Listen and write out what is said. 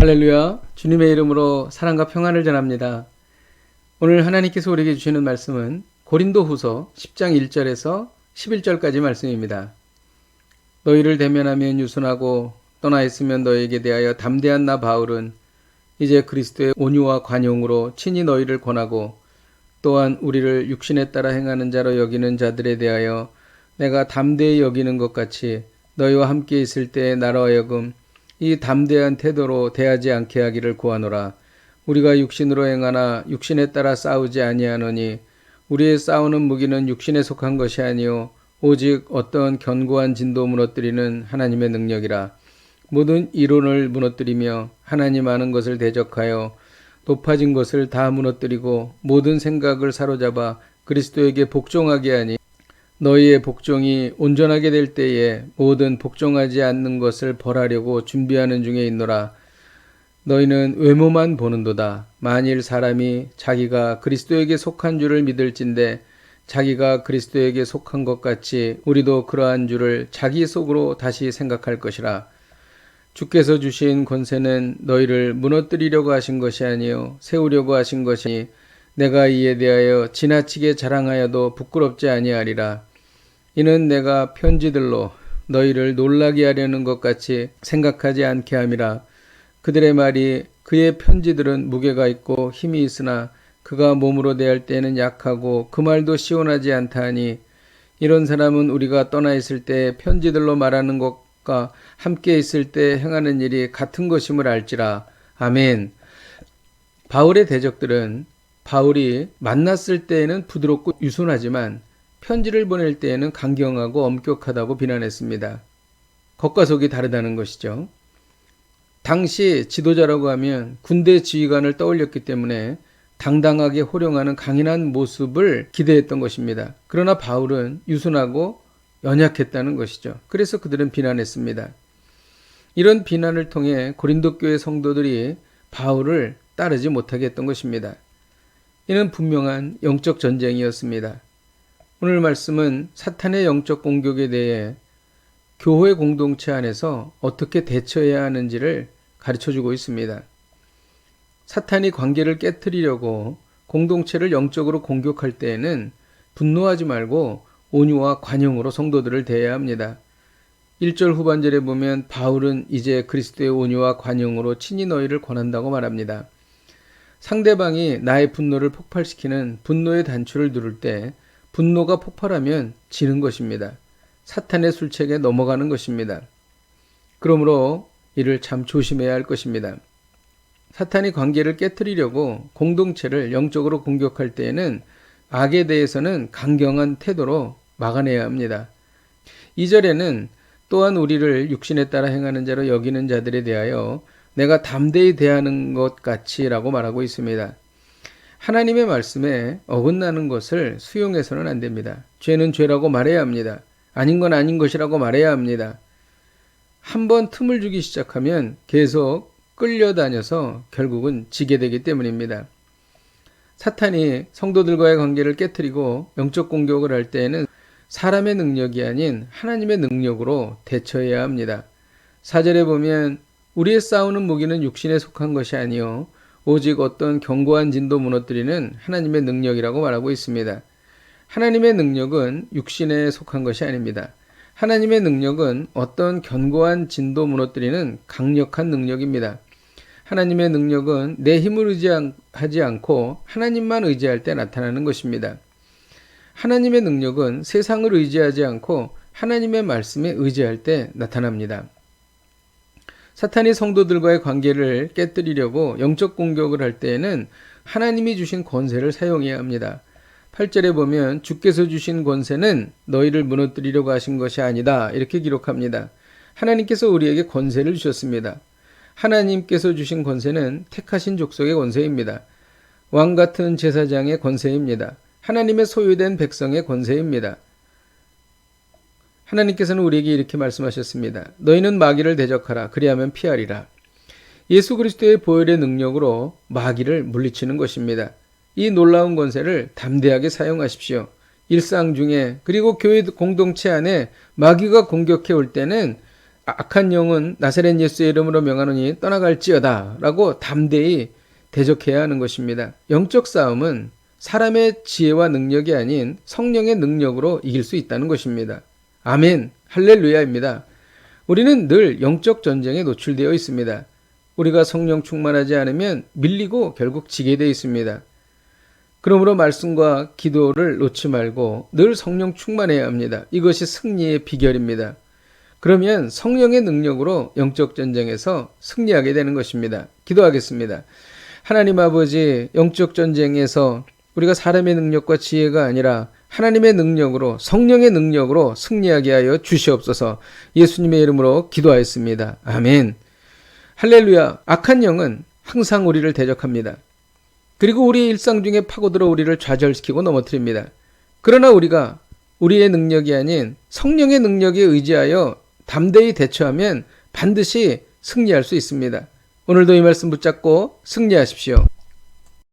할렐루야. 주님의 이름으로 사랑과 평안을 전합니다. 오늘 하나님께서 우리에게 주시는 말씀은 고린도후서 10장 1절에서 11절까지 말씀입니다. 너희를 대면하면 유순하고 떠나 있으면 너희에게 대하여 담대한 나 바울은 이제 그리스도의 온유와 관용으로 친히 너희를 권하고 또한 우리를 육신에 따라 행하는 자로 여기는 자들에 대하여 내가 담대히 여기는 것 같이 너희와 함께 있을 때에 나로 하여금 이 담대한 태도로 대하지 않게 하기를 구하노라. 우리가 육신으로 행하나 육신에 따라 싸우지 아니하노니 우리의 싸우는 무기는 육신에 속한 것이 아니요 오직 어떤 견고한 진도 무너뜨리는 하나님의 능력이라. 모든 이론을 무너뜨리며 하나님 아는 것을 대적하여 높아진 것을 다 무너뜨리고 모든 생각을 사로잡아 그리스도에게 복종하게 하니 너희의 복종이 온전하게 될 때에 모든 복종하지 않는 것을 벌하려고 준비하는 중에 있노라. 너희는 외모만 보는도다. 만일 사람이 자기가 그리스도에게 속한 줄을 믿을진대 자기가 그리스도에게 속한 것 같이 우리도 그러한 줄을 자기 속으로 다시 생각할 것이라. 주께서 주신 권세는 너희를 무너뜨리려고 하신 것이 아니요 세우려고 하신 것이니 내가 이에 대하여 지나치게 자랑하여도 부끄럽지 아니하리라. 이는 내가 편지들로 너희를 놀라게 하려는 것 같이 생각하지 않게 함이라. 그들의 말이 그의 편지들은 무게가 있고 힘이 있으나 그가 몸으로 대할 때에는 약하고 그 말도 시원하지 않다 하니 이런 사람은 우리가 떠나 있을 때 편지들로 말하는 것과 함께 있을 때 행하는 일이 같은 것임을 알지라. 아멘. 바울의 대적들은 바울이 만났을 때에는 부드럽고 유순하지만 편지를 보낼 때에는 강경하고 엄격하다고 비난했습니다. 겉과 속이 다르다는 것이죠. 당시 지도자라고 하면 군대 지휘관을 떠올렸기 때문에 당당하게 호령하는 강인한 모습을 기대했던 것입니다. 그러나 바울은 유순하고 연약했다는 것이죠. 그래서 그들은 비난했습니다. 이런 비난을 통해 고린도 교회 성도들이 바울을 따르지 못하게 했던 것입니다. 이는 분명한 영적 전쟁이었습니다. 오늘 말씀은 사탄의 영적 공격에 대해 교회 공동체 안에서 어떻게 대처해야 하는지를 가르쳐주고 있습니다. 사탄이 관계를 깨트리려고 공동체를 영적으로 공격할 때에는 분노하지 말고 온유와 관용으로 성도들을 대해야 합니다. 1절 후반절에 보면 바울은 이제 그리스도의 온유와 관용으로 친히 너희를 권한다고 말합니다. 상대방이 나의 분노를 폭발시키는 분노의 단추를 누를 때 분노가 폭발하면 지는 것입니다. 사탄의 술책에 넘어가는 것입니다. 그러므로 이를 참 조심해야 할 것입니다. 사탄이 관계를 깨트리려고 공동체를 영적으로 공격할 때에는 악에 대해서는 강경한 태도로 막아내야 합니다. 2절에는 또한 우리를 육신에 따라 행하는 자로 여기는 자들에 대하여 내가 담대히 대하는 것 같이라고 말하고 있습니다. 하나님의 말씀에 어긋나는 것을 수용해서는 안 됩니다. 죄는 죄라고 말해야 합니다. 아닌 건 아닌 것이라고 말해야 합니다. 한번 틈을 주기 시작하면 계속 끌려다녀서 결국은 지게 되기 때문입니다. 사탄이 성도들과의 관계를 깨트리고 영적 공격을 할 때에는 사람의 능력이 아닌 하나님의 능력으로 대처해야 합니다. 4절에 보면 우리의 싸우는 무기는 육신에 속한 것이 아니요 오직 어떤 견고한 진도 무너뜨리는 하나님의 능력이라고 말하고 있습니다. 하나님의 능력은 육신에 속한 것이 아닙니다. 하나님의 능력은 어떤 견고한 진도 무너뜨리는 강력한 능력입니다. 하나님의 능력은 내 힘을 의지하지 않고 하나님만 의지할 때 나타나는 것입니다. 하나님의 능력은 세상을 의지하지 않고 하나님의 말씀에 의지할 때 나타납니다. 사탄이 성도들과의 관계를 깨뜨리려고 영적 공격을 할 때에는 하나님이 주신 권세를 사용해야 합니다. 8절에 보면 주께서 주신 권세는 너희를 무너뜨리려고 하신 것이 아니다 이렇게 기록합니다. 하나님께서 우리에게 권세를 주셨습니다. 하나님께서 주신 권세는 택하신 족속의 권세입니다. 왕 같은 제사장의 권세입니다. 하나님의 소유된 백성의 권세입니다. 하나님께서는 우리에게 이렇게 말씀하셨습니다. 너희는 마귀를 대적하라. 그리하면 피하리라. 예수 그리스도의 보혈의 능력으로 마귀를 물리치는 것입니다. 이 놀라운 권세를 담대하게 사용하십시오. 일상 중에 그리고 교회 공동체 안에 마귀가 공격해 올 때는 악한 영은 나사렛 예수의 이름으로 명하노니 떠나갈지어다 라고 담대히 대적해야 하는 것입니다. 영적 싸움은 사람의 지혜와 능력이 아닌 성령의 능력으로 이길 수 있다는 것입니다. 아멘, 할렐루야입니다. 우리는 늘 영적 전쟁에 노출되어 있습니다. 우리가 성령 충만하지 않으면 밀리고 결국 지게 되어 있습니다. 그러므로 말씀과 기도를 놓지 말고 늘 성령 충만해야 합니다. 이것이 승리의 비결입니다. 그러면 성령의 능력으로 영적 전쟁에서 승리하게 되는 것입니다. 기도하겠습니다. 하나님 아버지, 영적 전쟁에서 우리가 사람의 능력과 지혜가 아니라 하나님의 능력으로, 성령의 능력으로 승리하게 하여 주시옵소서. 예수님의 이름으로 기도하였습니다. 아멘. 할렐루야. 악한 영은 항상 우리를 대적합니다. 그리고 우리의 일상 중에 파고들어 우리를 좌절시키고 넘어뜨립니다. 그러나 우리가 우리의 능력이 아닌 성령의 능력에 의지하여 담대히 대처하면 반드시 승리할 수 있습니다. 오늘도 이 말씀 붙잡고 승리하십시오.